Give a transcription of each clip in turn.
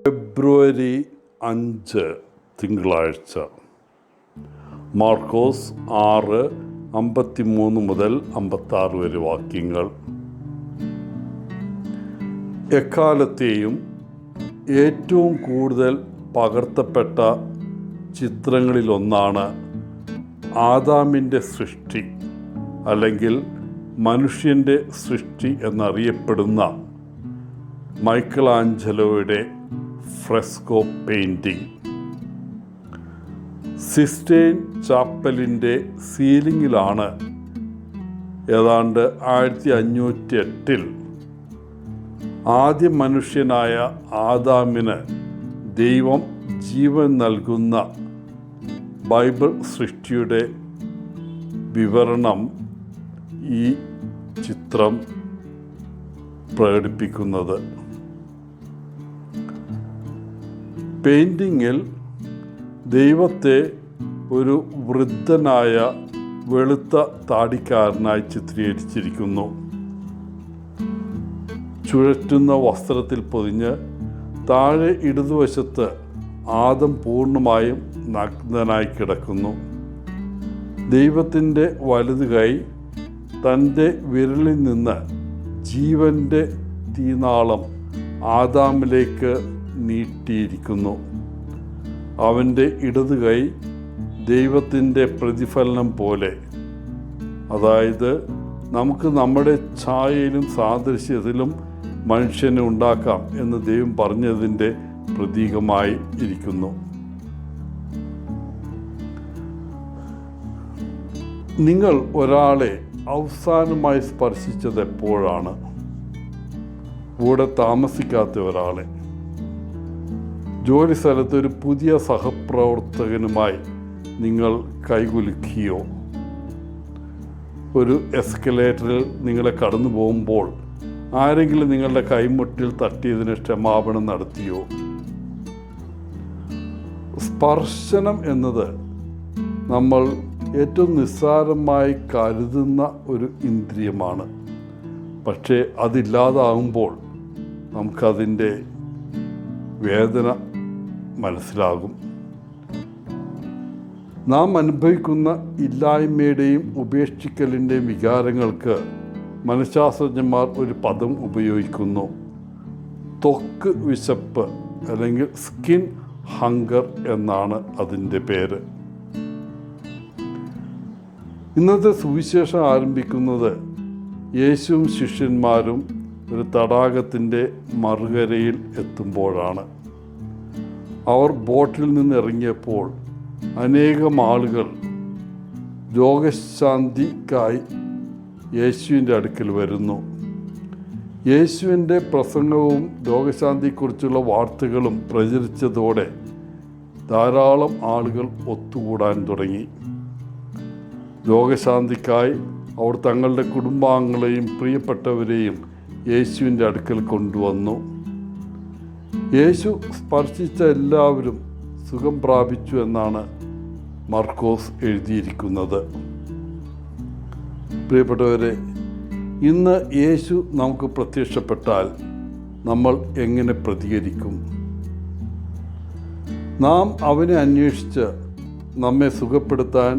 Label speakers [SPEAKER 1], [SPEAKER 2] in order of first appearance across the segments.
[SPEAKER 1] ഫെബ്രുവരി 5 തിങ്കളാഴ്ച. മാർക്കോസ് 6:53 മുതൽ 56 വരെ വാക്യങ്ങൾ. എക്കാലത്തെയും ഏറ്റവും കൂടുതൽ പകർത്തപ്പെട്ട ചിത്രങ്ങളിലൊന്നാണ് ആദാമിൻ്റെ സൃഷ്ടി, അല്ലെങ്കിൽ മനുഷ്യൻ്റെ സൃഷ്ടി എന്നറിയപ്പെടുന്ന മൈക്കൽ ആഞ്ചലോയുടെ ഫ്രെസ്കോ പെയിൻറ്റിംഗ്. സിസ്റ്റൈൻ ചാപ്പലിൻ്റെ സീലിങ്ങിലാണ് ഏതാണ്ട് 1508 ആദ്യ മനുഷ്യനായ ആദാമിന് ദൈവം ജീവൻ നൽകുന്ന ബൈബിൾ സൃഷ്ടിയുടെ വിവരണം ഈ ചിത്രം പ്രകടിപ്പിക്കുന്നത്. പെയിൻറ്റിങ്ങിൽ ദൈവത്തെ ഒരു വൃദ്ധനായ വെളുത്ത താടിക്കാരനായി ചിത്രീകരിച്ചിരിക്കുന്നു. ചുഴറ്റുന്ന വസ്ത്രത്തിൽ പൊതിഞ്ഞ് താഴെ ഇടതുവശത്ത് ആദം പൂർണ്ണമായും നഗ്നനായി കിടക്കുന്നു. ദൈവത്തിൻ്റെ വലതു കൈ തൻ്റെ വിരലിൽ നിന്ന് ജീവൻ്റെ തീനാളം ആദാമിലേക്ക് നീട്ടിയിരിക്കുന്നു. അവൻ്റെ ഇടതു കൈ ദൈവത്തിൻ്റെ പ്രതിഫലനം പോലെ, അതായത് നമുക്ക് നമ്മുടെ ഛായയിലും സാദൃശ്യത്തിലും മനുഷ്യനെ ഉണ്ടാക്കാം എന്ന് ദൈവം പറഞ്ഞതിൻ്റെ പ്രതീകമായി ഇരിക്കുന്നു. നിങ്ങൾ ഒരാളെ അവസാനമായി സ്പർശിച്ചത് എപ്പോഴാണ്? കൂടെ താമസിക്കാത്ത ഒരാളെ. ജോലി സ്ഥലത്ത് ഒരു പുതിയ സഹപ്രവർത്തകനുമായി നിങ്ങൾ കൈകുലുക്കിയോ? ഒരു എസ്കലേറ്ററിൽ നിങ്ങളെ കടന്നു പോകുമ്പോൾ ആരെങ്കിലും നിങ്ങളുടെ കൈമുട്ടിൽ തട്ടിയതിന് ക്ഷമാപണം നടത്തിയോ? സ്പർശനം എന്നത് നമ്മൾ ഏറ്റവും നിസ്സാരമായി കരുതുന്ന ഒരു ഇന്ദ്രിയമാണ്. പക്ഷേ അതില്ലാതാകുമ്പോൾ നമുക്കതിൻ്റെ വേദന മനസ്സിലാകും. നാം അനുഭവിക്കുന്ന ഇല്ലായ്മയുടെയും ഉപേക്ഷിക്കലിൻ്റെയും വികാരങ്ങൾക്ക് മനഃശാസ്ത്രജ്ഞന്മാർ ഒരു പദം ഉപയോഗിക്കുന്നു. ത്വക്ക് വിശപ്പ്, അല്ലെങ്കിൽ സ്കിൻ ഹങ്കർ എന്നാണ് അതിൻ്റെ പേര്. ഇന്നത്തെ സുവിശേഷം ആരംഭിക്കുന്നത് യേശുവും ശിഷ്യന്മാരും ഒരു തടാകത്തിൻ്റെ മറുകരയിൽ എത്തുമ്പോഴാണ്. അവർ ബോട്ടിൽ നിന്ന് ഇറങ്ങിയപ്പോൾ അനേകം ആളുകൾ രോഗശാന്തിക്കായി യേശുവിൻ്റെ അടുക്കൽ വരുന്നു. യേശുവിൻ്റെ പ്രസംഗവും രോഗശാന്തിയെക്കുറിച്ചുള്ള വാർത്തകളും പ്രചരിച്ചതോടെ ധാരാളം ആളുകൾ ഒത്തുകൂടാൻ തുടങ്ങി. രോഗശാന്തിക്കായി അവർ തങ്ങളുടെ കുടുംബാംഗങ്ങളെയും പ്രിയപ്പെട്ടവരെയും യേശുവിൻ്റെ അടുക്കൽ കൊണ്ടുവന്നു. യേശു സ്പർശിച്ച എല്ലാവരും സുഖം പ്രാപിച്ചു എന്നാണ് മാർക്കോസ് എഴുതിയിരിക്കുന്നത്. പ്രിയപ്പെട്ടവരെ, ഇന്ന് യേശു നമുക്ക് പ്രത്യക്ഷപ്പെട്ടാൽ നമ്മൾ എങ്ങനെ പ്രതികരിക്കും? നാം അവനെ അന്വേഷിച്ച് നമ്മെ സുഖപ്പെടുത്താൻ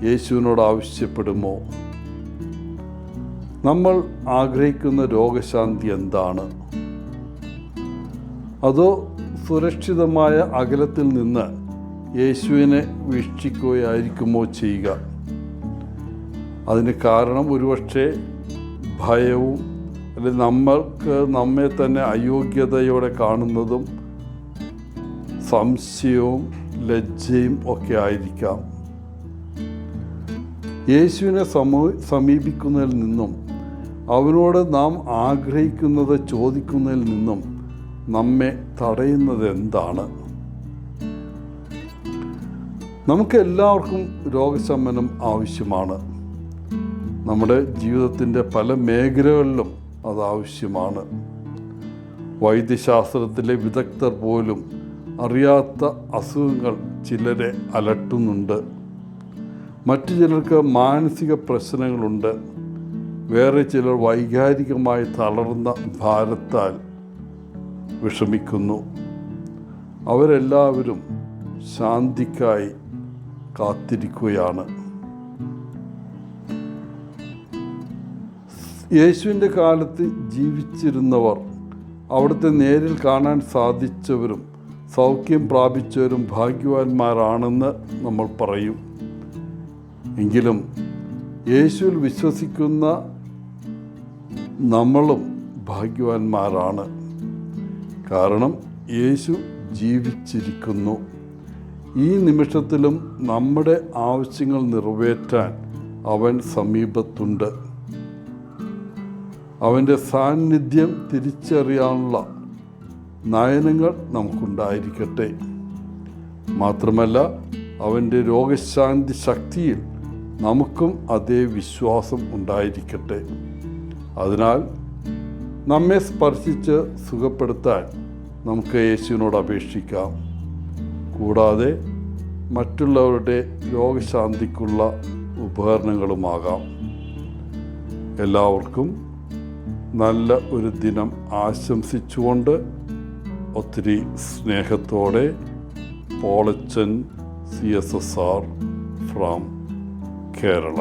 [SPEAKER 1] യേശുവിനോട് ആവശ്യപ്പെടുമോ? നമ്മൾ ആഗ്രഹിക്കുന്ന രോഗശാന്തി എന്താണ്? അതോ സുരക്ഷിതമായ അകലത്തിൽ നിന്ന് യേശുവിനെ വീക്ഷിക്കുകയായിരിക്കുമോ ചെയ്യുക? അതിന് കാരണം ഒരുപക്ഷെ ഭയവും, അല്ലെങ്കിൽ നമ്മെ തന്നെ അയോഗ്യതയോടെ കാണുന്നതും സംശയവും ലജ്ജയും ഒക്കെ ആയിരിക്കാം. യേശുവിനെ സമീപിക്കുന്നതിൽ നിന്നും അവനോട് നാം ആഗ്രഹിക്കുന്നത് ചോദിക്കുന്നതിൽ നിന്നും നമ്മെ തടയുന്നത് എന്താണ്? നമുക്ക് എല്ലാവർക്കും രോഗശമനം ആവശ്യമാണ്. നമ്മുടെ ജീവിതത്തിൻ്റെ പല മേഖലകളിലും അത് ആവശ്യമാണ്. വൈദ്യശാസ്ത്രത്തിലെ വിദഗ്ധർ പോലും അറിയാത്ത അസുഖങ്ങൾ ചിലരെ അലട്ടുന്നുണ്ട്. മറ്റു ചിലർക്ക് മാനസിക പ്രശ്നങ്ങളുണ്ട്. വേറെ ചിലർ വൈകാരികമായി തളർന്ന ഭാരത്താൽ വിഷമിക്കുന്നു. അവരെല്ലാവരും ശാന്തിക്കായി കാത്തിരിക്കുകയാണ്. യേശുവിൻ്റെ കാലത്ത് ജീവിച്ചിരുന്നവർ, അവിടുത്തെ നേരിൽ കാണാൻ സാധിച്ചവരും സൗഖ്യം പ്രാപിച്ചവരും ഭാഗ്യവാന്മാരാണെന്ന് നമ്മൾ പറയും. എങ്കിലും യേശുവിൽ വിശ്വസിക്കുന്ന നമ്മളും ഭാഗ്യവാന്മാരാണ്. കാരണം യേശു ജീവിച്ചിരിക്കുന്നു. ഈ നിമിഷത്തിലും നമ്മുടെ ആവശ്യങ്ങൾ നിറവേറ്റാൻ അവൻ സമീപത്തുണ്ട്. അവൻ്റെ സാന്നിധ്യം തിരിച്ചറിയാനുള്ള നയനങ്ങൾ നമുക്കുണ്ടായിരിക്കട്ടെ. മാത്രമല്ല, അവൻ്റെ രോഗശാന്തി ശക്തിയിൽ നമുക്കും അതേ വിശ്വാസം ഉണ്ടായിരിക്കട്ടെ. അതിനാൽ നമ്മെ സ്പർശിച്ച് സുഖപ്പെടുത്താൻ നമുക്ക് യേശുവിനോട് അപേക്ഷിക്കാം. കൂടാതെ മറ്റുള്ളവരുടെ രോഗശാന്തിക്കുള്ള ഉപകരണങ്ങളുമാകാം. എല്ലാവർക്കും നല്ല ഒരു ദിനം ആശംസിച്ചുകൊണ്ട് ഒത്തിരി സ്നേഹത്തോടെ പോളച്ചൻ CSSR ഫ്രം കേരള.